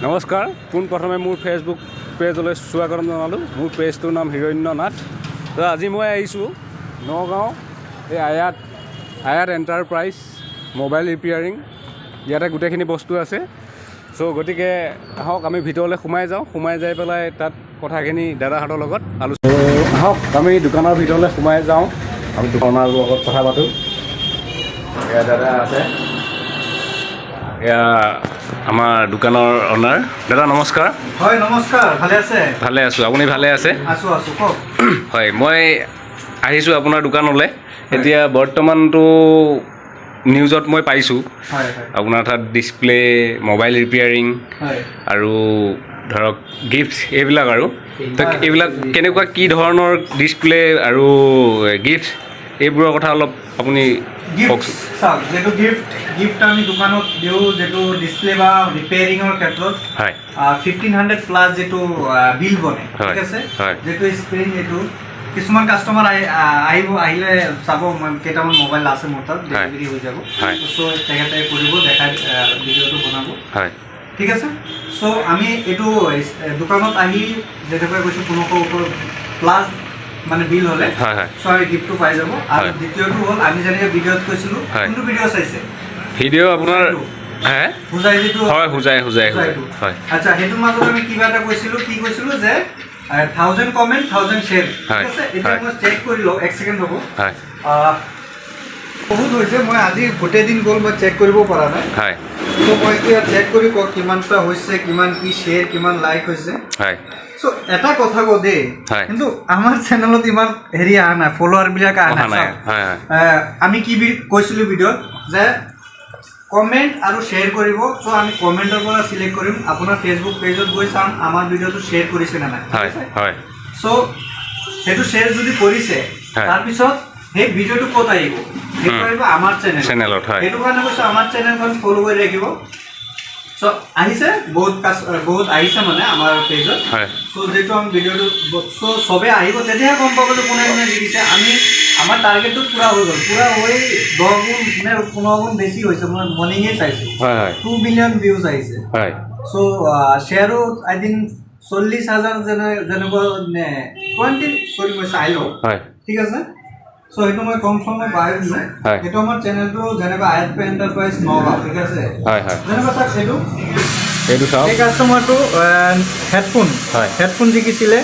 নমস্কাৰ পোনপ্ৰথমে মোৰ ফেচবুক পেজলৈ স্বাগতম জনালোঁ। মোৰ পেজটোৰ নাম হিৰণ্য নাথ। তো আজি মই আহিছোঁ নগাঁও এই আয়াত এণ্টাৰপ্ৰাইজ মোবাইল ৰিপেয়াৰিং। ইয়াতে গোটেইখিনি বস্তু আছে। চ' গতিকে আহক আমি ভিতৰলৈ সোমাই যাওঁ, সোমাই যাই পেলাই তাত কথাখিনি দাদাহঁতৰ লগত আলোচনা। আহক আমি দোকানৰ ভিতৰলৈ সোমাই যাওঁ, আমি দোকানৰ লগত কথা পাতোঁ। এয়া দাদা আছে, এয়া আমাৰ দোকানৰ অনাৰ। দাদা নমস্কাৰ। হয় নমস্কাৰ, ভালে আছে? ভালে আছোঁ, আপুনি ভালে আছে? আছোঁ কওক। হয়, মই আহিছোঁ আপোনাৰ দোকানলৈ। এতিয়া বৰ্তমানটো নিউজত মই পাইছোঁ আপোনাৰ তাত ডিছপ্লে, মোবাইল ৰিপেয়াৰিং আৰু ধৰক গিফ্ট এইবিলাক আৰু এইবিলাক কেনেকুৱা কি ধৰণৰ ডিছপ্লে আৰু গিফ্ট এইবোৰৰ কথা অলপ আপুনি কওকচোন। চাওক, যিটো গিফ্ট আমি দোকানত দিওঁ, যিটো ডিছপ্লে বা ৰিপেয়াৰিঙৰ ক্ষেত্ৰত 1500 প্লাছ যিটো বিল বনে, ঠিক আছে। যিটো স্ক্ৰীন, এইটো কিছুমান কাষ্টমাৰ আহিলে চাব, কেইটামান মোবাইল আছে মোৰ তাত, ডেলিভাৰী হৈ যাব। চ' তেখেতে কৰিব, দেখাই ভিডিঅ'টো বনাব, ঠিক আছে। চ' আমি এইটো দোকানত আহি যেনেকৈ কৈছোঁ 1500 প্লাছ মানে বিল হ'লে চ' আমি গিফ্টটো পাই যাব। আৰু দ্বিতীয়টো হ'ল, আমি যেনেকৈ ভিডিঅ'ত কৈছিলোঁ, কোনটো ভিডিঅ' চাইছে? ভিডিঅ' আপোনাৰ হোজাই যিটো হয়। আচ্ছা, সেইটোৰ মাজত আমি কিবা এটা কৈছিলোঁ, কি কৈছিলোঁ যে 1000 কমেণ্ট 1000 শ্বেয়াৰ, ঠিক আছে। এতিয়া মই চেক কৰি লওঁ, 1 ছেকেণ্ড হ'ব। বহুত হৈছে, মই আজি গোটেই দিন গ'ল, মই চেক কৰিব পৰা নাই। ত' মই এতিয়া চেক কৰি কওঁ কিমানটা হৈছে, কিমান কি শ্বেয়াৰ, কিমান লাইক হৈছে। চ' এটা কথা কওঁ দেই, কিন্তু আমাৰ চেনেলত ইমান হেৰি অহা নাই, ফলোৱাৰবিলাক অহা নাই। আমি কি কৈছিলোঁ ভিডিঅ'ত, যে কমেণ্ট আৰু শ্বেয়াৰ কৰিব। চ' আমি কমেণ্টৰ পৰা চিলেক্ট কৰিম, আপোনাৰ ফেচবুক পেজত গৈ চাম আমাৰ ভিডিঅ'টো শ্বেয়াৰ কৰিছে নে নাই। চ' সেইটো শ্বেয়াৰ যদি কৰিছে, তাৰপিছত সেই ভিডিঅ'টো ক'ত আহিব? সেইটো আহিব আমাৰ চেনেলত। সেইটো কাৰণে কৈছোঁ আমাৰ চেনেলখন ফ'ল' কৰি ৰাখিব। চ' আহিছে, বহুত আহিছে মানে আমাৰ পেজত। চ' যিটো আমি ভিডিঅ'টো চ' চবেই আহিব, তেতিয়াহে গম পাব যে কোনে কোনে জিকিছে। আমাৰ টাৰ্গেটটো পূৰা হৈ গ'ল, পূৰা হৈ 10 গুণ নে 15 গুণ বেছি হৈছে। মই মৰ্ণিঙে চাইছোঁ, 2 মিলিয়ন ভিউজ আহিছে। চ' শ্বেয়াৰো আই থিংক 40,000 যেনেকুৱা 20 চাই লওঁ, ঠিক আছে। চ' সেইটো মই কনফাৰ্ম পাই দিলোঁ। সেইটো আমাৰ চেনেলটো যেনেকুৱা আয়াত এণ্টাৰপ্ৰাইজ নগাঁও, ঠিক আছে। যেনেকুৱা চাওক, এইটো এই কাষ্টমাৰটো হেডফোন জিকিছিলে।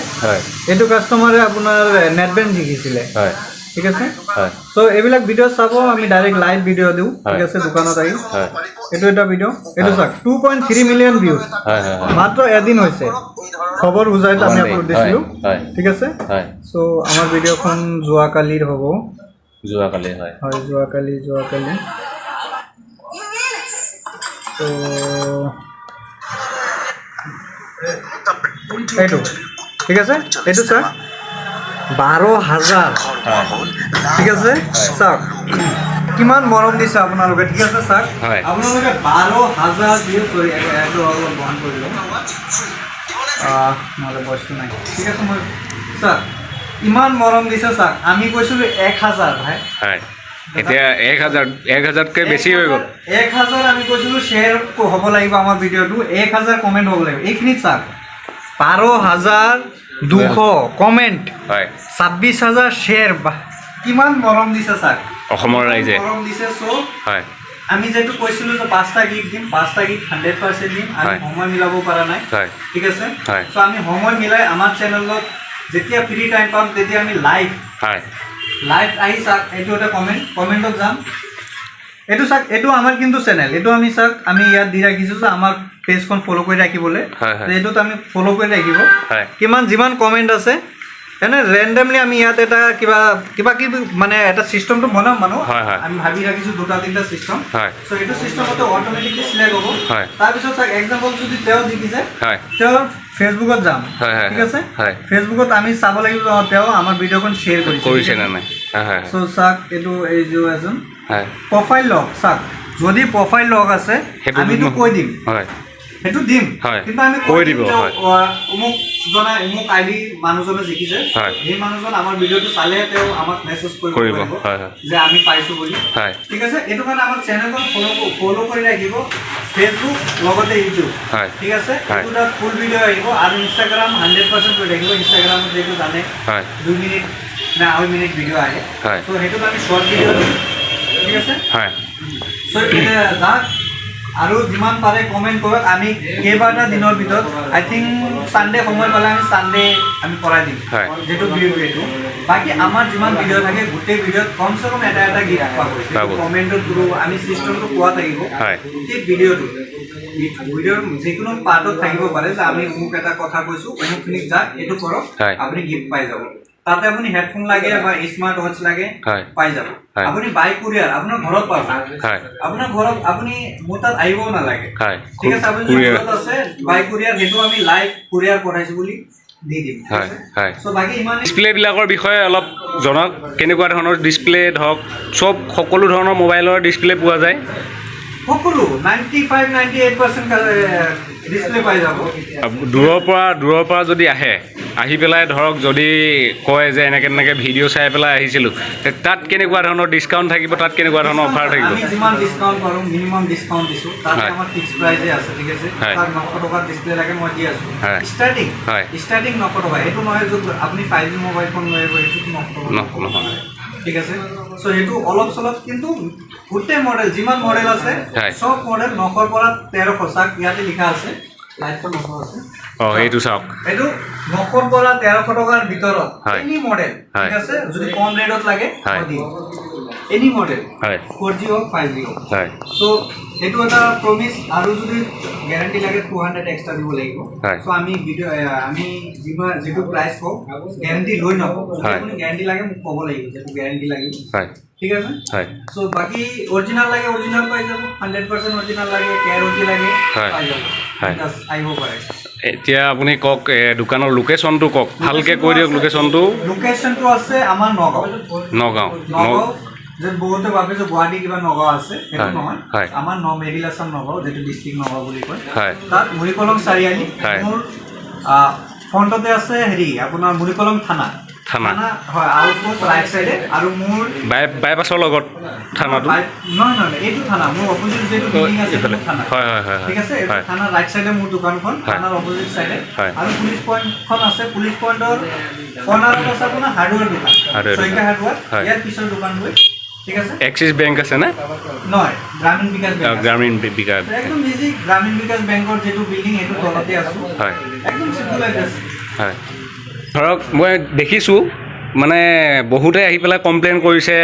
এইটো কাষ্টমাৰে আপোনাৰ নেটবেণ্ড জিকিছিলে, ঠিক আছে। চ' এইবিলাক ভিডিঅ' চাব, আমি ডাইৰেক্ট লাইভ ভিডিঅ' দিওঁ, ঠিক আছে, দোকানত আহি। এইটো এটা ভিডিঅ', এইটো চাওক 2.3 মিলিয়ন ভিউজ, মাত্ৰ এদিন হৈছে। খবৰ বুজাইত আমি আপলোড দিছিলোঁ, ঠিক আছে। চ' আমাৰ ভিডিঅ'খন যোৱাকালিৰ হ'ব, যোৱাকালি। এইটো ঠিক আছে, এইটো চাওক 12,000, ঠিক আছে। চাওক কিমান মৰম দিছে আপোনালোকে, ঠিক আছে। চাওক আপোনালোকে 12,000 ভিউ কৰি এইটো অলপ বন্ধ কৰি লওঁ, নহ'লে বস্তু নাই, ঠিক আছে। মই চাওক ইমান মৰম দিছে। চাওক আমি কৈছিলোঁ 1000, ভাই এতিয়া 1000তকৈ বেছি হৈ গ'ল। 1000 আমি কৈছিলোঁ শ্বেয়াৰ হ'ব লাগিব আমাৰ ভিডিঅ'টো, 1000 কমেণ্ট হ'ব লাগিব। এইখিনিত চাওক 12,200 কমেণ্ট, 26,000 শ্বেয়াৰ। কিমান মৰম দিছে চাওক, অসমৰ ৰাইজে মৰম দিছে। চ' আমি যিহেতু কৈছিলোঁ যে 5টা গিফ্ট দিম, 5টা গিফ্ট 100% দিম। আমি সময় মিলাব পৰা নাই, ঠিক আছে। চ' আমি সময় মিলাই আমাৰ চেনেলত যেতিয়া ফ্ৰী টাইম পাম, তেতিয়া আমি লাইভ আহি চাওক। এইটো এটা কমেণ্টত যাম। এইটো চাওক, এইটো আমাৰ কিন্তু চেনেল, এইটো আমি চাওক, আমি ইয়াত দি ৰাখিছোঁ যে আমাৰ পেজখন ফ'ল' কৰি ৰাখিবলৈ। এইটোত আমি ফ'ল' কৰি ৰাখিব। যিমান কমেণ্ট আছে, এনে ৰেণ্ডমলি আমি ইয়াত এটা কিবা কিবি মানে এটা চিষ্টেমটো বনাম মানুহ। আমি ভাবি ৰাখিছোঁ 2-3টা চিষ্টেম। চ' এইটো চিষ্টেমতে অট'মেটিকলি চিলেক্ট হ'ব। তাৰপিছত চাওক, এক্সাম্পল যদি তেওঁ জিকিছে, তেওঁৰ ফেচবুকত যাম, ঠিক আছে। ফেচবুকত আমি চাব লাগিব তেওঁ আমাৰ ভিডিঅ'খন শ্বেয়াৰ কৰিছে নে নাই। চ' চাওক, এইটো এজন প্ৰফাইল লগ। চাওক, যদি প্ৰফাইল লগ আছে, আমিতো কৈ দিম সেইটো দিম হয় কিন্তু আমি কৈ দিব হয় অমুক জনাই অমুক আইডি মানুহজনে জিকিছে সেই মানুহজন আমাৰ ভিডিঅ'টো চালে তেওঁ আমাক মেছেজ কৰিব যে আমি পাইছো বুলি ঠিক আছে এইটো কাৰণে আমাৰ চেনেলখন ফলো কৰি ৰাখিব ফেচবুক লগতে ইউটিউব ঠিক আছে এইটো তাত ফুল ভিডিঅ' আহিব আৰু ইনষ্টাগ্ৰাম 100% কৰি ৰাখিব ইনষ্টাগ্ৰামত যেটো জানে 2 মিনিট না 1 মিনিট ভিডিঅ' আহে সো সেইটো আমি শৰ্ট ভিডিঅ' দিম ঠিক আছে সো এটা আৰু যিমান পাৰে কমেণ্ট কৰক আমি কেইবাটা দিনৰ ভিতৰত আই থিংক সানডে সময় পালে আমি সানডে আমি কৰাই দিম যেটো ভিডিঅ' এইটো বাকি আমাৰ যিমান ভিডিঅ' থাকে গোটেই ভিডিঅ'ত কমসে কম এটা গিফ্ট পাব কমেণ্টৰ থ্ৰু আমি সিস্টেমটো কোৱা থাকিব এই ভিডিঅ'টো ভিডিঅ'ৰ যিকোনো পাৰ্টত থাকিব পাৰে যে আমি অমুক এটা কথা কৈছো অমুকখিনিক যা এইটো কৰক আপুনি গিফ্ট পাই যাব তাতে আপুনি হেডফোন লাগে বা স্মাৰ্ট ওয়াচ লাগে পাই যাব আপুনি বাইক কুৰিয়াৰ আপোনাৰ ঘৰত পাব আপোনাৰ ঘৰত আপুনি মোটাত আহিব না লাগে ঠিক আছে আপুনি ঘৰত আছে বাইক কুৰিয়াৰ হেতু আমি লাইভ কুৰিয়াৰ কৰাইছো বুলি দি দিম সো বাকি ইমান ডিসপ্লে বিলাকৰ বিষয়ে অলপ জনক কেনেকুৱা ধৰণৰ ডিসপ্লে ধক সব সকলো ধৰণৰ মোবাইলৰ ডিসপ্লে পোৱা যায় সকলো 95-98% ডিসপ্লে পাই যাব দূৰৰ পৰা যদি আহি পেলাই ধৰক যদি কয় যে এনেকে ভিডিঅ' চাই পেলাই আহিছিলো তাত কেনেকুৱা ধৰণৰ ডিসকাউন্ট থাকিব তাত কেনেকুৱা ধৰণৰ অফাৰ থাকিব আমি যিমান ডিসকাউন্ট পাৰো মিনিমাম ডিসকাউন্ট দিছো তাত আমাৰ ফিক্স প্ৰাইসে আছে ঠিক আছে তাত 900 টকা ডিসপ্লে লাগে মই দি আছো ষ্টাৰ্টিং 900 টকা এটো নহয় যে আপুনি 5G মোবাইল ফোন লৈ আহিব এটো 900 টকা ঠিক আছে সো হেতু অলপ চলপ কিন্তু গোটেই মডেল যিমান মডেল আছে সব মডেল 900 পৰা 1300 সাক ইয়াতে লিখা আছে লাইটটো 900 আছে এইটো চাওক এইটো 900 পৰা 1300 টকাৰ ভিতৰত এনি মডেল ঠিক আছে যদি কম ৰেটত লাগে দি এনি মডেল 4G হোক 5G হোক সো এটো এটা প্ৰমিস আৰু যদি গ্যাৰান্টি লাগে 200 এক্সট্ৰা দিব লাগিব সো আমি ভিডিও আমি যেটো প্রাইস কম গ্যারান্টি লৈ নব যদি গ্যারান্টি লাগে মোক কব লাগিব যে গ্যারান্টি লাগিব ঠিক আছে সো বাকি অৰিজিনাল লাগে অৰিজিনাল পাই যাব 100% অৰিজিনাল লাগে কেয়াৰটি লাগে পাই যাব আইব পাৰে এতিয়া আপুনি কক দোকানৰ লোকেশনটো কক ভালকে কৈ দিয়ক লোকেশনটো আছে আমাৰ নগাঁও যে বহুতে ভাবে যে গুৱাহাটী কিবা নগাঁও আছে সেইটো নহয় আমাৰ মিডিল আসাম নগাঁও যেটো ডিস্ট্ৰিক্ট নগাঁও বুলি কয় তাত মুৰিকলং চাৰিআলি মোৰ ফ্ৰণ্টতে আছে হেৰি আপোনাৰ মুৰিকলং থানা হয় আউটপোষ্ট ৰাইট সাইডে আৰু মোৰ বাইপাছৰ লগত থানাটো নহয় এইটো থানা মোৰ অপোজিট যেটো বিল্ডিং আছে থানা হয় ঠিক আছে থানা ৰাইট সাইডে মোৰ দোকানখন থানাৰ অপোজিট সাইডে আৰু পুলিশ পইণ্টখন আছে পুলিশ পইণ্টৰ কৰ্নাৰত আছে আপোনাৰ হাৰ্ডৱেৰ দোকান সৈকা হাৰ্ডৱেৰ ইয়াৰ পিছৰ দোকান গৈ ঠিক আছে এক্সিস বেংক আছে না নহয় গ্ৰামীণ বিকাশ বেংক গ্ৰামীণ বিকাশ একদম ইজি গ্ৰামীণ বিকাশ বেংকৰ যেটো বিল্ডিং এটো তলতে আছে হয় একদম সিম্পল এড্ৰেছ হয় ধৰক মই দেখিছোঁ মানে বহুতে আহি পেলাই কমপ্লেইন কৰিছে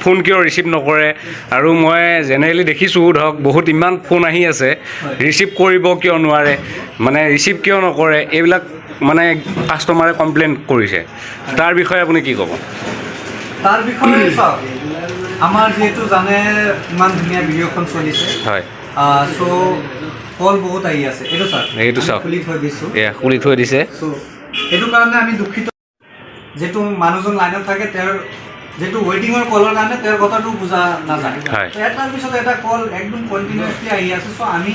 ফোন কিয় ৰিচিভ নকৰে আৰু মই জেনেৰেলি দেখিছোঁ ধৰক বহুত ইমান ফোন আহি আছে ৰিচিভ কৰিব কিয় নোৱাৰে মানে ৰিচিভ কিয় নকৰে এইবিলাক মানে কাষ্টমাৰে কমপ্লেইন কৰিছে তাৰ বিষয়ে আপুনি কি ক'ব তাৰ বিষয়ে চাওক আমাৰ যেটো জানে ইমান ধুনীয়া ভিডিঅ'খন চলিছে হয় সো কল বহুত আহি আছে এইটো স্যার খুলি থৈ দিছে সো এইটো কাৰণে আমি দুখিত যেটো মানুহজন লাইনত থাকে তেওঁৰ যেটো ওয়েটিংৰ কলৰ কাৰণে তেওঁৰ কথাটো বুজা নাযায় এটাৰ পিছত এটা কল একদম কন্টিনিউয়াসলি আহি আছে সো আমি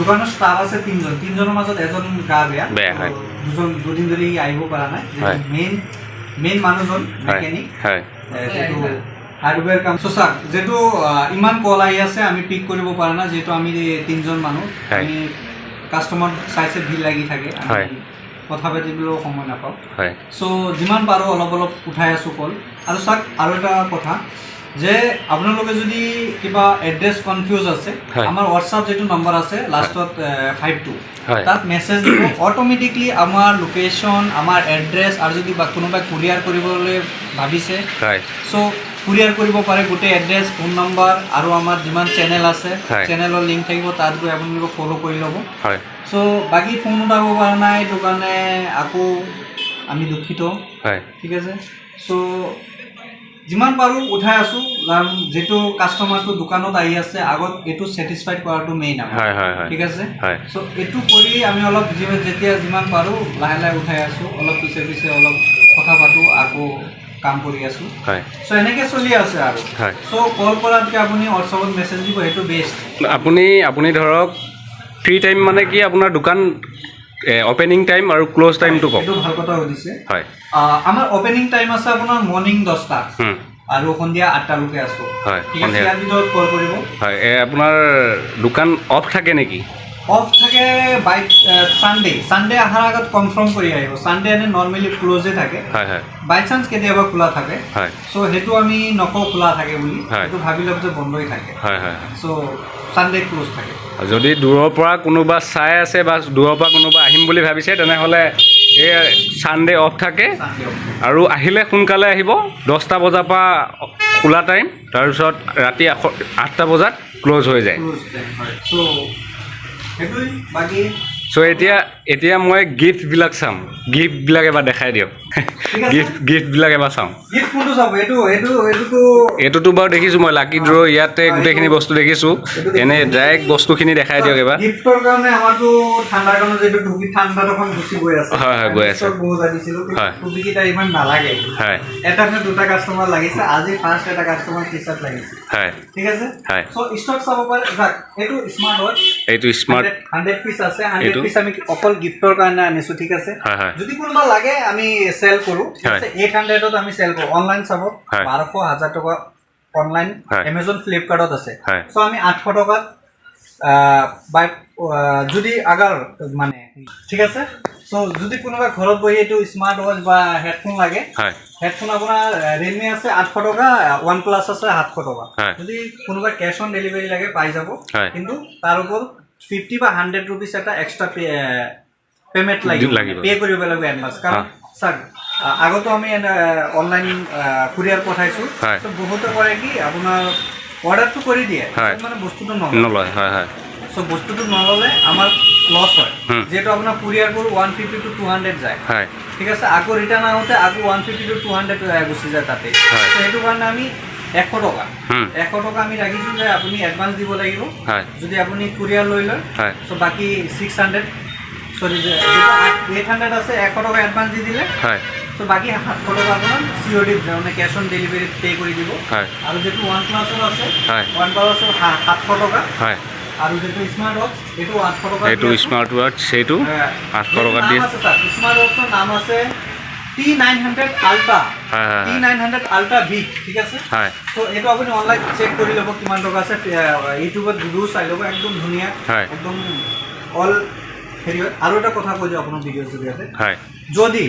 দোকানৰ ষ্টাফ আছে তিনজনৰ মাজত এজন গা বেয়া হয় দুদিন ধৰি আহিব পৰা নাই মেইন মানুহজন মেকানিক যেটো হাৰ্ডৱেৰ কাম সঁচা যেটো ইমান কল আহি আছে আমি পিক কৰিব পৰা না যেটো আমি তিনজন মানুহ আমি কাস্টমাৰ চাইছে ভিৰ লাগি থাকে কথা পাতিবলৈ সময় নাপাওঁ সো যিমান পাৰো অলপ উঠাই আছো কল আৰু চাক আৰু এটা কথা যে আপোনালোকে যদি কিবা এড্ৰেছ কনফিউজ আছে আমাৰ হোৱাটছআপ যেটো নম্বৰ আছে লাষ্টত 52 তাত মেছেজ দিব অটোমেটিকলি আমাৰ লোকেশন আমাৰ এড্ৰেছ আৰু যদি কোনোবা কুৰিয়াৰ কৰিবলৈ ভাবিছে সো কুৰিয়াৰ কৰিব পাৰে গোটেই এড্ৰেছ ফোন নম্বৰ আৰু আমাৰ যিমান চেনেল আছে চেনেলৰ লিংক থাকিব তাত গৈ আপোনালোকে ফলো কৰি ল'ব সো বাকি ফোন উঠাব পৰা নাই দোকানে আকৌ আমি দুখিত ঠিক আছে সো যিমান পাৰো উঠাই আছো যেটো কাস্টমাৰটো দোকানত আহি আছে আগত এটো স্যাটিসফাইড কৰাটো মেইন ঠিক আছে সো এটো কৰি আমি অলপ যেতিয়া যিমান পাৰো লাহে উঠাই আছো অলপ পিছে অলপ কথা পাতো আকৌ কাম কৰি আছো সো এনেকে চলি আছে আৰু সো কল কৰাতকে আপুনি হোৱাটছআপত মেছেজ দিব এটো বেষ্ট আপুনি ধৰক ফ্ৰী টাইম মানে কি আপোনাৰ দোকান অপেনিং টাইম আৰু ক্লোজ টাইমটো কওক। এইটো ভাল কথা সুধিছে। হয়, আমাৰ অপেনিং টাইম আছে আপোনাৰ মৰ্নিং 10টা আৰু সন্ধিয়া 8টালৈকে আছো। হয়, ঠিক আছে, ইয়াৰ ভিতৰত কল কৰিব। হয়, আপোনাৰ দোকান অফ থাকে নেকি? অফ থাকে বাই ছানডে অহাৰ আগত কনফাৰ্ম কৰি আহিব। ছানডে এনে নৰ্মেলি ক্ল'জে থাকে। হয়, হয়, বাই চান্স কেতিয়াবা খোলা থাকে। হয়, চ' সেইটো আমি নকওঁ খোলা থাকে বুলি, হয়, সেইটো ভাবি ল'ব যে বন্ধই থাকে। হয়, হয়। চ' ছানডে ক্ল'জ থাকে। যদি দূৰৰ পৰা কোনোবা চাই আছে বা দূৰৰ পৰা কোনোবা আহিম বুলি ভাবিছে তেনেহ'লে এই ছানডে অফ থাকে আৰু আহিলে সোনকালে আহিব। 10টা বজাৰ পৰা খোলা টাইম, তাৰপিছত ৰাতি 8টা বজাত ক্ল'জ হৈ যায়। সেইটোৱেই বাকী। চ' এতিয়া মই গিফ্টবিলাক চাম। গিফ্টবিলাক এবাৰ দেখাই দিয়ক। গিফ্টবিলাক এবাৰ চাওঁ। গিফ্ট কোনটো চাব? এইটোতো বাৰু দেখিছোঁ মই, লাকি ড্ৰ ইয়াতে গোটেইখিনি বস্তু দেখিছোঁ। এনে ডাইৰেক্ট বস্তুখিনি দেখাই দিয়ক এবাৰ। গিফ্টৰ কাৰণে আমাৰতো ঠাণ্ডাৰ কাৰণে যিটো টুপি ঠাণ্ডাত অকণ গুচি গৈ আছে। হয়, হয়, গৈ আছে। বহুত আনিছিলোঁ, টুপিকেইটা ইমান নালাগে। হয়, এটা নে দুটা কাষ্টমাৰ লাগিছে, আজি ফাৰ্ষ্ট এটা কাষ্টমাৰ টি চাৰ্ট লাগিছে। হয়, ঠিক আছে। হয়, চ' ষ্টক চাব পাৰে। এইটো স্মাৰ্ট ৱাচ, এইটো স্মাৰ্ট 100 পিচ আছে। 100 পিচ আমি অকল গিফ্টৰ কাৰণে আনিছোঁ। ঠিক আছে, হয়, হয়, যদি কোনোবা লাগে আমি চেল কৰোঁ। ঠিক আছে, 800ত আমি চেল কৰোঁ। অনলাইন চাব 1200-1000 টকা অনলাইন এমেজন ফ্লিপকাৰ্টত আছে। চ' আমি 800 টকাত বাই যদি আগাৰ মানে ঠিক আছে। চ' যদি কোনোবা ঘৰত বহি এইটো স্মাৰ্ট ৱাচ বা হেডফোন লাগে, হেডফোন আপোনাৰ ৰিয়েলমি আছে 800 টকা, ওৱান প্লাছ আছে 700 টকা। যদি কোনোবা কেছ অন ডেলিভাৰী লাগে পাই যাব, কিন্তু তাৰ ওপৰত 50 বা 100 ৰুপিজ এটা এক্সট্ৰা পেমেণ্ট লাগিব, পে' কৰিব লাগিব এডভান্স। কাৰণ চাওক, আগতো আমি অনলাইন কুৰিয়াৰ পঠাইছোঁ। বহুতে কৰে কি আপোনাৰ অৰ্ডাৰটো কৰি দিয়ে, মানে বস্তুটো নলয়। চ' বস্তুটো নল'লে আমাৰ লছ হয়। যিহেতু আপোনাৰ কুৰিয়াৰ কৰোঁ 150 to 200 যায়। ঠিক আছে, আকৌ ৰিটাৰ্ণ আহোঁতে আকৌ 150 to 200 গুচি যায় তাতে। চ' সেইটো কাৰণে আমি 100 টকা আমি ৰাখিছোঁ যে আপুনি এডভান্স দিব লাগিব যদি আপুনি কুৰিয়াৰ লৈ লয়। চ' বাকী 600 চৰি 800 আছে, 100 টকা এডভান্স দি দিলে। চ' বাকী 700 টকা আপোনাৰ COD মানে কেছ অন ডেলিভাৰীত পে' কৰি দিব। আৰু যিটো ওৱান প্লাছৰ আছে, ওৱান প্লাছৰ 700 টকা। আৰু যিটো স্মাৰ্ট ৱাচ এইটো 800 টকা। এইটো স্মাৰ্ট ৱাচ সেইটো 800 টকা দিয়ে। স্মাৰ্ট ৱাচৰ নাম আছে T900 Ultra। T900 Ultra V। ঠিক আছে। ত' এইটো আপুনি অনলাইন চেক কৰি ল'ব কিমান টকা আছে। ইউটিউবত ভিডিঅ' চাই ল'ব, একদম ধুনীয়া, একদম অল হেৰি হয়। আৰু এটা কথা কৈ দিওঁ আপোনাৰ ভিডিঅ'ৰ জৰিয়তে, যদি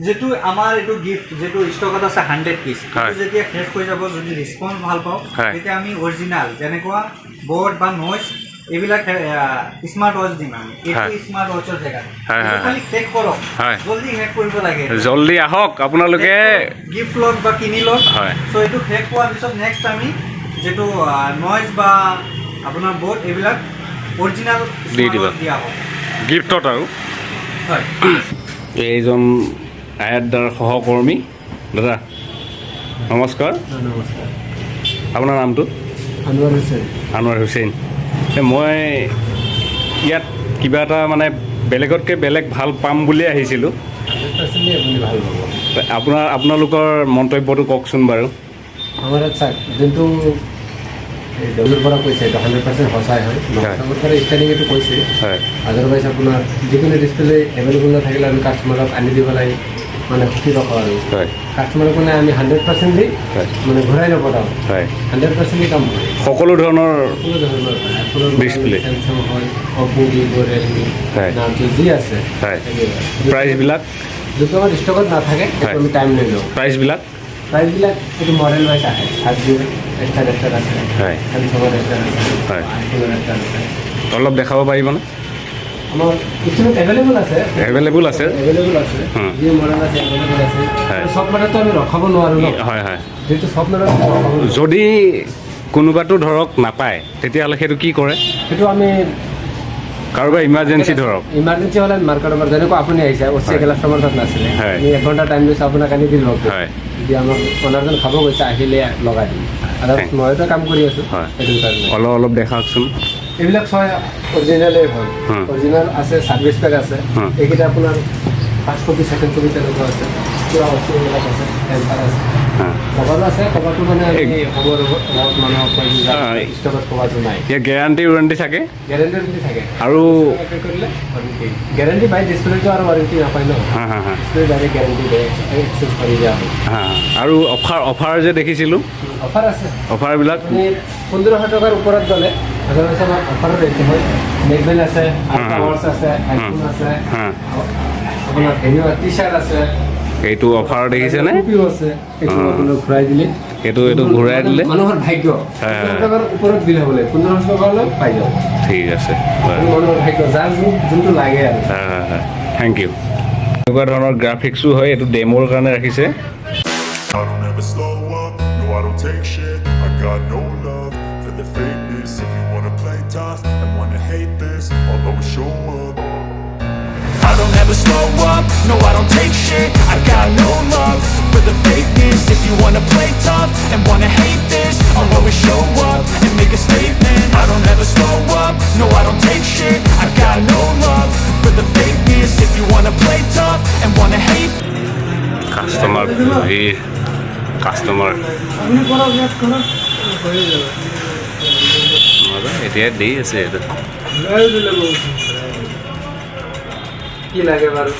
যিটো আমাৰ এইটো গিফ্ট যিটো ষ্টকত আছে 100 পিচ, যেতিয়া শেষ হৈ যাব, যদি ৰেছপন্স ভাল পাওঁ, তেতিয়া আমি অৰিজিনেল যেনেকুৱা বৰ্ড বা নইজ এইবিলাক স্মাৰ্ট ৱাচ দিম আমি। এইটো স্মাৰ্ট ৱাচৰ জেগাত খালি শেষ কৰক, জল্দি শেষ কৰিব লাগে, জল্দি আহক আপোনালোকে, গিফ্ট লওক বা কিনি লওক। চ' এইটো শেষ হোৱাৰ পিছত নেক্সট আমি যিটো নইজ বা আপোনাৰ বৰ্ড এইবিলাক অৰিজিনেল দি দিব দিয়া হ'ব গিফ্টত। আৰু হয়, এইজন আয়াতদাৰ সহকৰ্মী দাদা, নমস্কাৰ। নমস্কাৰ। আপোনাৰ নামটো? আনোৱাৰ হুছেইন। আনোৱাৰ হুছেইন। মই ইয়াত কিবা এটা মানে বেলেগতকৈ বেলেগ ভাল পাম বুলি আহিছিলোঁ। আপুনি ভাল পাব। আপোনালোকৰ মন্তব্যটো কওকচোন বাৰু। আমাৰ ইয়াত চাওক, যোনটো ডব্লিউৰ পৰা কৈছে এইটো 100% সঁচাই হয়। চবৰ পৰা ষ্টাৰ্টিং এইটো কৈছে। আদাৰৱাইজ আপোনাৰ যিকোনো ডিছপ্লে এভেইলেবল নাথাকিলে আমি কাষ্টমাৰক আনি দিব লাগে, মানে সুখী ৰখোঁ। আৰু কাষ্টমাৰক মানে আমি 100% দি মানে ঘূৰাই নপঠাওঁ। 100% কাম হয়। সকলো ধৰণৰ ডিছপ্লে, চেমচাং হয়, অপো, ভিভ', ৰিয়েলমি, নামটো যি আছে। প্ৰাইচবিলাক যোনটো আমাৰ ষ্টকত নাথাকে আমি টাইম লৈ লওঁ। প্ৰাইচবিলাক এইটো মডেল ৱাইজ আহে। 5G এক্সট্ৰা আছে, চেমচাঙৰ এক্সট্ৰা আছে, আইফোনৰ এক্সট্ৰা আছে। অলপ দেখাব পাৰিবনে? আমাৰ কিছুমান এভেইলেবল আছে। যি মডেল আছে এভেইলেবল আছে। চব মডেলটো আমি ৰখাব নোৱাৰোঁ ন। যিহেতু চব মডেল যদি কোনোবাটো ধৰক নাপায় তেতিয়াহ'লে সেইটো কি কৰে? সেইটো আমি কাৰোবাৰ ইমাৰ্জেঞ্চি ধৰক ইমাৰ্জেঞ্চি হ'লে মাৰ্কেটৰ পৰা যেনেকুৱা আপুনি আহিছে কাষ্টমাৰ তাত নাছিলে, আমি 1 ঘণ্টা টাইম লৈছোঁ আপোনাক আনি দিলোঁ। যদি আমাক অনাৰজন খাব গৈছে আহিলে লগাই দিম। আৰু মইতো কাম কৰি আছোঁ সেইটো কাৰণে। অলপ দেখাওকচোন। এইবিলাক ছয় অৰিজিনেলেই হয়। অৰিজিনেল আছে, ছাৰ্ভিচ পেক আছে। এইকেইটা আপোনাৰ 5 কপি 2nd কপি তেনেকুৱা আছে, পুৰা এইবিলাক আছে, টেম্পাৰ আছে। কভাৰো আছে, কভাৰটো মানে আমি খবৰ মানুহক কৈ দিওঁ ষ্টকত কভাৰটো নাই। ইয়াৰ গেৰাণ্টি ৱাৰেণ্টি থাকে গেৰেণ্টি থাকে আৰু কৰিলে গেৰেণ্টি পাই ডিছপ্লেটো আৰু ৱাৰেণ্টি নাপায় ন। ডিছপ্লে ডাইৰেক্ট গেৰেণ্টি দিয়ে, এক্সেঞ্জ কৰি দিয়া হয়। আৰু অফাৰ যে দেখিছিলোঁ অফাৰ আছে, অফাৰবিলাক মানে 1500 টকাৰ ওপৰত গ'লে সাধাৰণতে আমাৰ অফাৰ ৰেট হয়। নেকবেল আছে, আল্ট্ৰা ৱাৰ্ছ আছে, আইফোন আছে, আপোনাৰ হেৰিও টি চাৰ্ট আছে। এইটো অফাৰ দেখিছেনে? টুপিও আছে, এইটো আপোনাক ঘূৰাই দিলে এইটো ঘূৰাই দিলে মানুহৰ ভাগ্য। 1500 টকাৰ ওপৰত বিল হ'ব লাগে, 1500 টকালৈ পাই যাব। ঠিক আছে, মানুহৰ ভাগ্য, যাৰ যোনটো লাগে আৰু। Thank you. এনেকুৱা ধৰণৰ গ্ৰাফিক্সো হয়, এইটো ডেমোৰ কাৰণে ৰাখিছে। I don't ever slow up, no I don't take shit. I got no love for the fakeness. If you wanna play tough and wanna hate this, I'll always show up. I don't ever slow up, no I don't take shit. I got no love for the fakeness. If you wanna play tough and wanna hate this, I'll always show up and make a statement. I don't ever slow up, no I don't take shit. I got no love for the fakeness. If you wanna play tough and wanna hate customer ভিৰ, customer এতিয়া দি আছে এইটো কি লাগে বাৰু?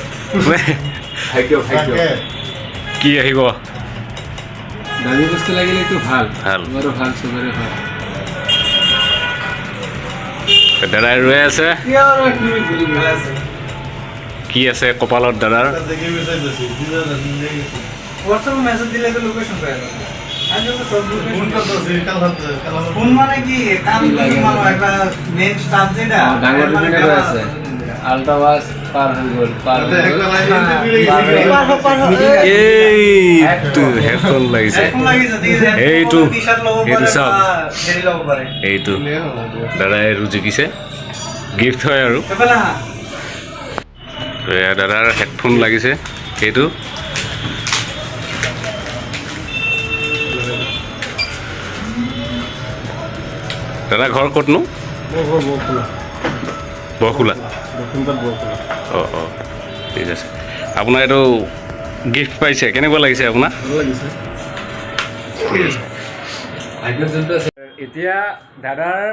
ভাগ্য কি আহিব? দামী বস্তু লাগিলেতো ভাল, ভাল। তোমাৰো ভাল, চবৰে ভাল। দাদাই ৰৈ আছে, কি আছে কপালত দাদাৰ? হোৱাটছআপ মেছেজ দিলেতো লোকেশ্যন পাই যাব। ফোন মানে কি কাম কিমান হয়, এটা মেইন ষ্টাফ যেটা ডাঙৰ ডিমান্ড আছে। আল্ট্ৰা ৱাচ পাৰ হৈ গ'ল, এইটো হেডফোন লাগিছে, এইটো এইটো চাওক, এইটো দাদাই আৰু জিকিছে, গিফ্ট হয় আৰু। দাদাৰ হেডফোন লাগিছে, এইটো দাদা ঘৰ ক'তনো? বৰখোলা। অঁ অঁ, ঠিক আছে। আপোনাৰ এইটো গিফ্ট পাইছে, কেনেকুৱা লাগিছে আপোনাৰ? এতিয়া দাদাৰ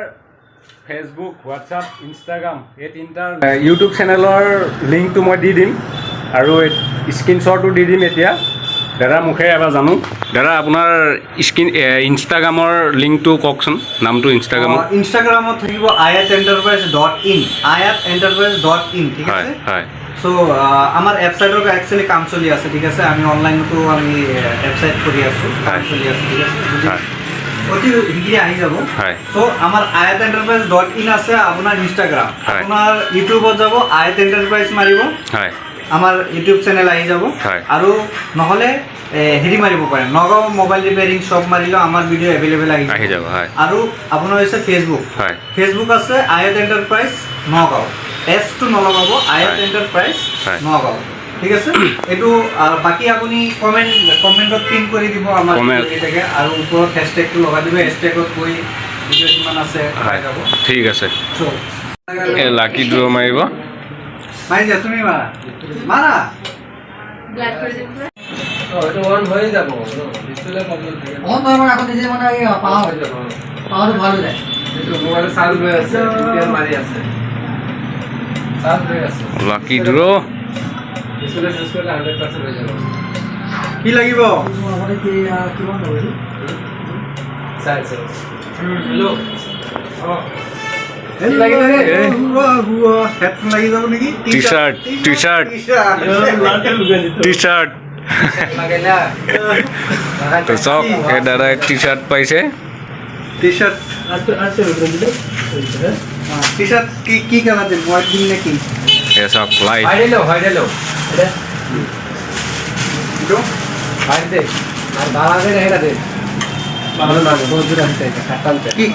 ফেচবুক, হোৱাটছআপ, ইনষ্টাগ্ৰাম এই তিনিটা ইউটিউব চেনেলৰ লিংকটো মই দি দিম আৰু স্ক্ৰীনশ্বটো দি দিম। এতিয়া দাদাৰ মুখেৰে এবাৰ জানো। দাদা আপোনাৰ ইনষ্টাগ্ৰামৰ লিংকটো কওকচোন, নামটো ইনষ্টাগ্ৰামৰ। ইনষ্টাগ্ৰামত থাকিব ayatenterprise.in, ayatenterprise.in, ঠিক আছে? হয়। চ' আমাৰ ৱেবছাইটৰ একচুৱেলি কাম চলি আছে, ঠিক আছে? আমি অনলাইনতো আমি ৱেবছাইট কৰি আছোঁ, কাম চলি আছে, ঠিক আছে? অতি শীঘ্ৰে আহি যাব। চ' আমাৰ ayatenterprise.in আছে আপোনাৰ ইনষ্টাগ্ৰাম। আপোনাৰ ইউটিউবত যাব, ayat enterprise মাৰিব, আমাৰ ইউটিউব চেনেল আহি যাব। আৰু নহ'লে হেৰি মাৰিব পাৰে, নগাঁও মোবাইল ৰিপেয়াৰিং শ্বপ মাৰিলেও আমাৰ ভিডিঅ' এভেইলেবল আহি যাব। আৰু আপোনাৰ হৈছে ফেচবুক, ফেচবুক আছে ayat enterprise নগাঁও, এছটো নলগাব, ayat enterprise নগাঁও, ঠিক আছে? এইটো বাকী আপুনি কমেণ্টত পিন কৰি দিব আমাৰ থাকে, আৰু ওপৰত হেছটেগটো লগাই দিব, হেছটেগত গৈ ভিডিঅ' কিমান আছে পাই যাব। ঠিক আছে, লাকি ড্ৰ মাৰিব। মাৰি দিয়া, তুমি মাৰা মাৰা। এইটো অন হৈ যাব, ডিছপ্লে প্ৰব্লেম থাকে। অন হয় মানে আকৌ নিজে মানে পাৱাৰ হৈ যাব, পাৱাৰটো ভাল হৈ যায়। এইটো মোবাইল চাৰ্জ হৈ আছে, এতিয়া মাৰি আছে, চাৰ্জ হৈ আছে। লাকি ড্ৰ ডিছপ্লে চেঞ্জ কৰিলে 100% হৈ যাব। কি লাগিব? চাই হেল্ল', হেডফোন লাগি যাব নেকি? T chart, T chart, T chart. তো চাওক, এই দাদাই টি চাৰ্ট পাইছে। টি চাৰ্ট কি কালাৰ দিম, হোৱাইট দিম নে কি? এই চাওক লাইট,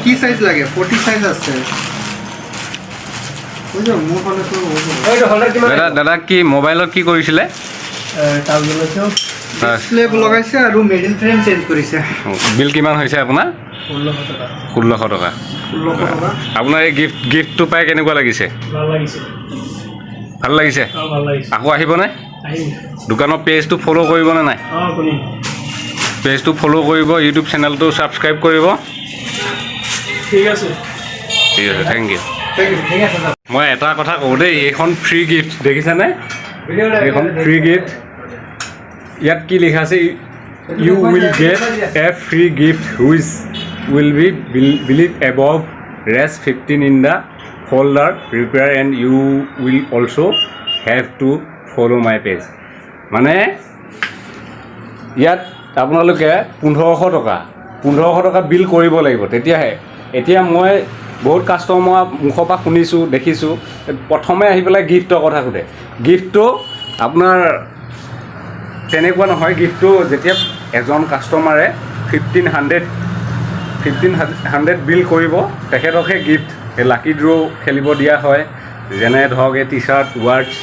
কি সাইজ লাগে? 40 সাইজ আছে। দাদা কি মোবাইলত কি কৰিছিলে? ডিসপ্লে লগাইছে আৰু মিডল ফ্ৰেম চেঞ্জ কৰিছে। বিল কিমান হৈছে আপোনাৰ? 1600 টকা। আপোনাৰ এই গিফ্টটো পাই কেনেকুৱা লাগিছে? ভাল লাগিছে। আকৌ আহিবনে? দোকানৰ পেজটো ফ'ল' কৰিবনে নাই? পেজটো ফ'ল' কৰিব, ইউটিউব চেনেলটো ছাবস্ক্ৰাইব কৰিব। ঠিক আছে, ঠিক আছে, থেংক ইউ। ঠিক আছে। মই এটা কথা কওঁ দেই, এইখন ফ্ৰী গিফ্ট দেখিছেনে? এইখন ফ্ৰী গিফ্ট। ইয়াত কি লিখা আছে? You will get a free gift which will be believe above Rs 15 in the folder prepare and you will also' have to follow' my page. মানে ইয়াত আপোনালোকে 1500 টকা বিল কৰিব লাগিব, তেতিয়াহে। এতিয়া মই বহুত কাষ্টমাৰ মুখৰ পৰা শুনিছোঁ, দেখিছোঁ, প্ৰথমে আহি পেলাই গিফ্টৰ কথা সোধে। গিফ্টটো আপোনাৰ তেনেকুৱা নহয়। গিফ্টটো যেতিয়া এজন কাষ্টমাৰে 1500 বিল কৰিব, তেখেতকহে গিফ্ট এই লাকি ড্ৰ' খেলিব দিয়া হয়। যেনে ধৰক এই টি চাৰ্ট, ৱাটছ,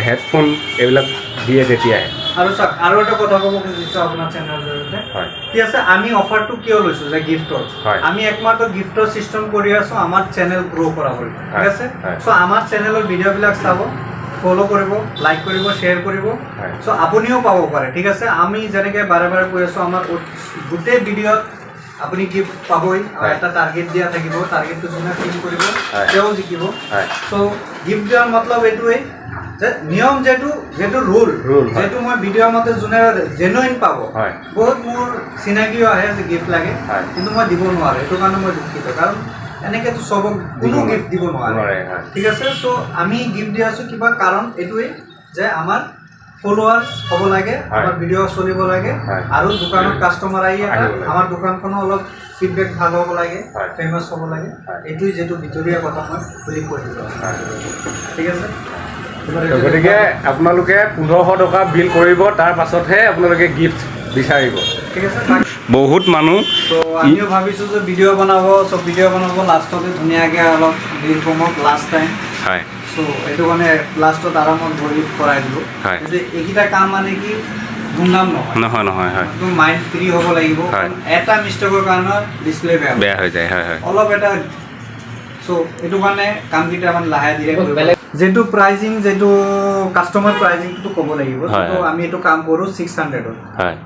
হেডফোন এইবিলাক দিয়ে তেতিয়াহে। আৰু চাওক, আৰু এটা কথা ক'ব খুজিছোঁ আপোনাৰ চেনেলৰ জৰিয়তে। হয়, ঠিক আছে, আমি অফাৰটো কিয় লৈছোঁ যে গিফ্টৰ, আমি একমাত্ৰ গিফ্টৰ চিষ্টেম কৰি আছোঁ আমাৰ চেনেল গ্ৰ' কৰা বুলি। ঠিক আছে, চ' আমাৰ চেনেলৰ ভিডিঅ'বিলাক চাব, ফ'ল' কৰিব, লাইক কৰিব, শ্বেয়াৰ কৰিব, চ' আপুনিও পাব পাৰে। ঠিক আছে, আমি যেনেকৈ বাৰে বাৰে কৈ আছোঁ, আমাৰ গোটেই ভিডিঅ'ত আপুনি গিফ্ট পাবই। এটা টাৰ্গেট দিয়া থাকিব, টাৰ্গেটটো যোনে ফিল কৰিব তেওঁ জিকিব। চ' গিফ্ট দিয়াৰ মতলব এইটোৱেই যে নিয়ম যিটো ৰুল যিটো মই ভিডিঅ'ৰ মতে যোনে জেনুইন পাব। বহুত মোৰ চিনাকিও আহে যে গিফ্ট লাগে, কিন্তু মই দিব নোৱাৰোঁ, সেইটো কাৰণে মই দুখিত। কাৰণ এনেকৈতো চবক কোনো গিফ্ট দিব নোৱাৰে। ঠিক আছে, চ' আমি গিফ্ট দি আছোঁ কিবা কাৰণ এইটোৱেই যে আমাৰ ফলোৱাৰ্ছ হ'ব লাগে, আমাৰ ভিডিঅ' চলিব লাগে, আৰু দোকানত কাষ্টমাৰ আহি আমাৰ দোকানখনো অলপ ফিডবেক ভাল হ'ব লাগে, ফেমাছ হ'ব লাগে। এইটোৱেই যিটো ভিতৰীয়া কথা মই খুলি কৈ দিছোঁ। ঠিক আছে, গতিকে আপোনালোকে 1500 টকা বিল কৰিব, তাৰ পাছতহে আপোনালোকে গিফ্ট বিচাৰিব। ঠিক আছে, বহুত মানুহ ত' আমিও ভাবিছোঁ যে ভিডিঅ' বনাব, চব ভিডিঅ' বনাব, লাষ্টতে ধুনীয়াকৈ অলপ বিল কমক লাষ্ট টাইম। হয়, চ' এইটো মানে লাষ্টত আৰামত ভৰি কৰাই দিলোঁ। কিন্তু এইকেইটা কাম মানে কি ধুমধাম নহয়। হয়, একদম মাইণ্ড ফ্ৰী হ'ব লাগিব। এটা মিষ্টেকৰ কাৰণে ডিছপ্লে বেয়া হৈ যায়। হয়, অলপ এটা। চ' এইটো কাৰণে কামকেইটা মানে লাহে ধীৰে কৰিব লাগিব। যিটো প্ৰাইজিং, যিটো কাষ্টমাৰ প্ৰাইজিংটো ক'ব লাগিব। ত' আমি এইটো কাম কৰোঁ 600ত।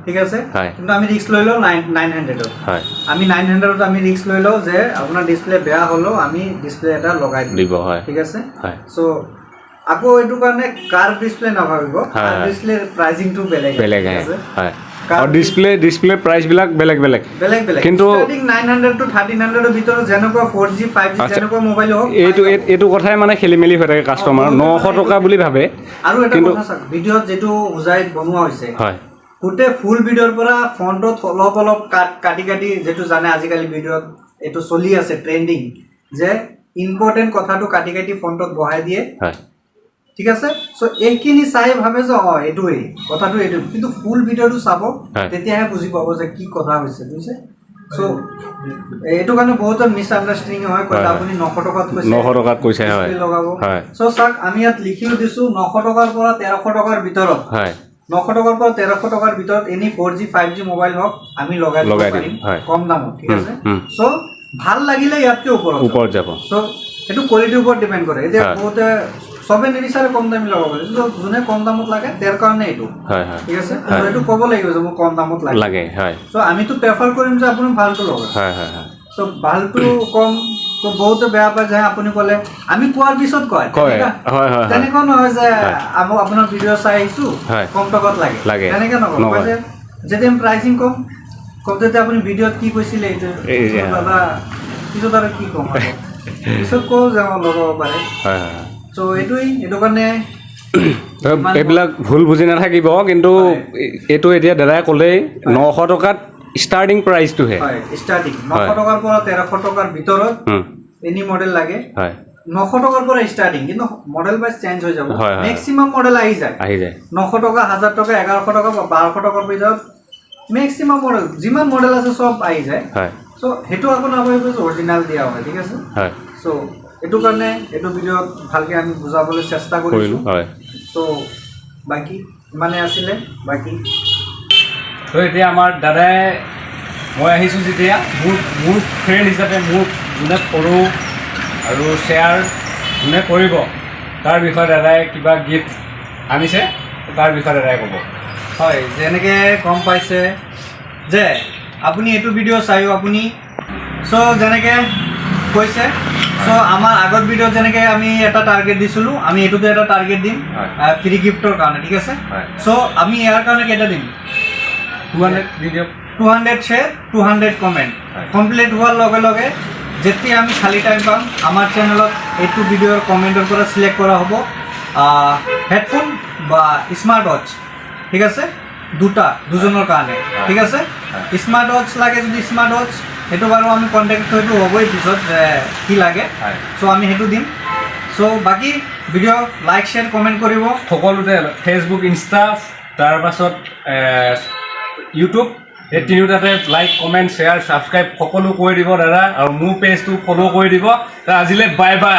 ঠিক আছে, কিন্তু আমি ৰিস্ক লৈ লওঁ 900ত। আমি 900ত আমি ৰিস্ক লৈ লওঁ যে আপোনাৰ ডিছপ্লে বেয়া হ'লেও আমি ডিছপ্লে এটা লগাই দিব। ঠিক আছে, চ' আকৌ এইটো কাৰণে কাৰ ডিছপ্লে নাভাবিব, কাৰ ডিছপ্লেৰ প্ৰাইজিংটো বেলেগ আছে। আৰু ডিছপ্লে প্ৰাইচবিলাক বেলেগ কিন্তু 900 to 1300ৰ ভিতৰত যেনেকুৱা 4G 5G যেনেকুৱা মোবাইল হওক, এইটো কথাই মানে খেলি মেলি হৈ থাকে কাষ্টমাৰ। 900 টকা বুলি ভাবে। আৰু এটা কথা চাওক, ভিডিঅ'ত যিটো উজাই বনোৱা হৈছে, গোটেই ফুল ভিডিঅ'ৰ পৰা ফণ্টত অলপ কাটি যিটো জানে আজিকালি ভিডিঅ'ত এইটো চলি আছে ট্ৰেণ্ডিং, যে ইম্পৰ্টেণ্ট কথাটো কাটি ফণ্টত বহাই দিয়ে। ঠিক আছে, চ' এইখিনি চাই ভাবে যে এইটোৱেই কথাটো, এইটো কিন্তু ফুল ভিডিঅ'টো চাব, তেতিয়াহে বুজি পাব যে কি কথা হৈছে। বুজিছে? চ' এইটো কাৰণে বহুতৰ মিছ আণ্ডাৰষ্টেণ্ডিং হয়। কৈছে আপুনি 900 টকাত কৈছে লগাব। চ' চাওক, আমি ইয়াত লিখিও দিছোঁ 900 টকাৰ পৰা 1300 টকাৰ ভিতৰত। 900 টকাৰ পৰা 1300 টকাৰ ভিতৰত এনি 4G 5G মোবাইল হওক আমি লগাই দিব পাৰিম কম দামত। ঠিক আছে, চ' ভাল লাগিলে ইয়াতকৈ ওপৰত যাব। চ' সেইটো কোৱালিটিৰ ওপৰত ডিপেণ্ড কৰে। এতিয়া বহুতে চবে নিবিচাৰে কম দামী লগাব, কিন্তু যোনে কম দামত লাগে তেওঁৰ কাৰণে এইটো। ঠিক আছে, এইটো ক'ব লাগিব যে মোক কম দামত লাগে। চ' আমিতো প্ৰেফাৰ কৰিম যে আপুনি ভালটো লগাওক। চ' ভালটো কম, চ' বহুতে বেয়া পায় যে আপুনি ক'লে আমি কোৱাৰ পিছত কয়। তেনেকুৱা নহয় যে আপোনাৰ ভিডিঅ' চাই আহিছোঁ কম টকাত লাগে, তেনেকৈ নকয়। যে যেতিয়া প্ৰাইচিং কম তেতিয়া আপুনি ভিডিঅ'ত কি কৈছিলে, এইটো দাদা পিছত আৰু কি ক'ম, পিছত কওঁ যে লগাব পাৰে। চ' এইটো কাৰণে এইবিলাক ভুল বুজি নাথাকিব। কিন্তু এইটো এতিয়া দাদাই ক'লেই 900 টকাত ষ্টাৰ্টিং প্ৰাইচটোহে। ষ্টাৰ্টিং 900 টকাৰ পৰা 1300 টকাৰ ভিতৰত এনি মডেল লাগে। 900 টকাৰ পৰা ষ্টাৰ্টিং, কিন্তু মডেল ৱাইজ চেঞ্জ হৈ যাব। মেক্সিমাম মডেল আহি যায় 900 টকা, 1000 টকা, 1100 টকা, 1200 টকাৰ ভিতৰত মেক্সিমাম মডেল যিমান মডেল আছে চব আহি যায়। চ' সেইটো আকৌ নাভাবিব যে অৰিজিনেল দিয়া হয়। ঠিক আছে, চ' এইটো কাৰণে এইটো ভিডিঅ'ত ভালকৈ আমি বুজাবলৈ চেষ্টা কৰিছোঁ। চ' বাকী ইমানে আছিলে। বাকী তো এতিয়া আমাৰ দাদাই, মই আহিছোঁ যেতিয়া মোৰ ফ্ৰেণ্ড হিচাপে মোক যোনে ফ'ল' আৰু শ্বেয়াৰ যোনে কৰিব, তাৰ বিষয়ে দাদাই কিবা গিফ্ট আনিছে, তাৰ বিষয়ে দাদাই ক'ব। হয়, যেনেকৈ গম পাইছে যে আপুনি এইটো ভিডিঅ' চায়ো আপুনি চ' যেনেকৈ কৈছে চ' আমাৰ আগত ভিডিঅ'ত যেনেকৈ আমি এটা টাৰ্গেট দিছিলোঁ আমি এইটোতো এটা টাৰ্গেট দিম ফ্ৰী গিফ্টৰ কাৰণে ঠিক আছে চ' আমি ইয়াৰ কাৰণে কেইটা দিম 200 ভিডিঅ' 200 শ্বেয়াৰ 200 কমেণ্ট কমপ্লিট হোৱাৰ লগে লগে যেতিয়া আমি খালী টাইম পাম আমাৰ চেনেলত এইটো ভিডিঅ'ৰ কমেণ্টৰ পৰা চিলেক্ট কৰা হ'ব হেডফোন বা স্মাৰ্ট ৱাটচ ঠিক আছে দুজনৰ কাৰণে ঠিক আছে স্মাৰ্ট ৱাটচ লাগে যদি স্মাৰ্ট ৱাটচ সেইটো বাৰু আমি কণ্টেক্ট হয়তো হ'বই পিছত যে কি লাগে চ' আমি সেইটো দিম চ' বাকী ভিডিঅ' লাইক শ্বেয়াৰ কমেণ্ট কৰিব সকলোতে ফেচবুক ইনষ্টা তাৰপাছত ইউটিউব এই তিনিওটাতে লাইক কমেণ্ট শ্বেয়াৰ ছাবস্ক্ৰাইব সকলো কৰি দিব দাদা আৰু মোৰ পেজটো ফ'ল' কৰি দিব আজিলৈ বাই বাই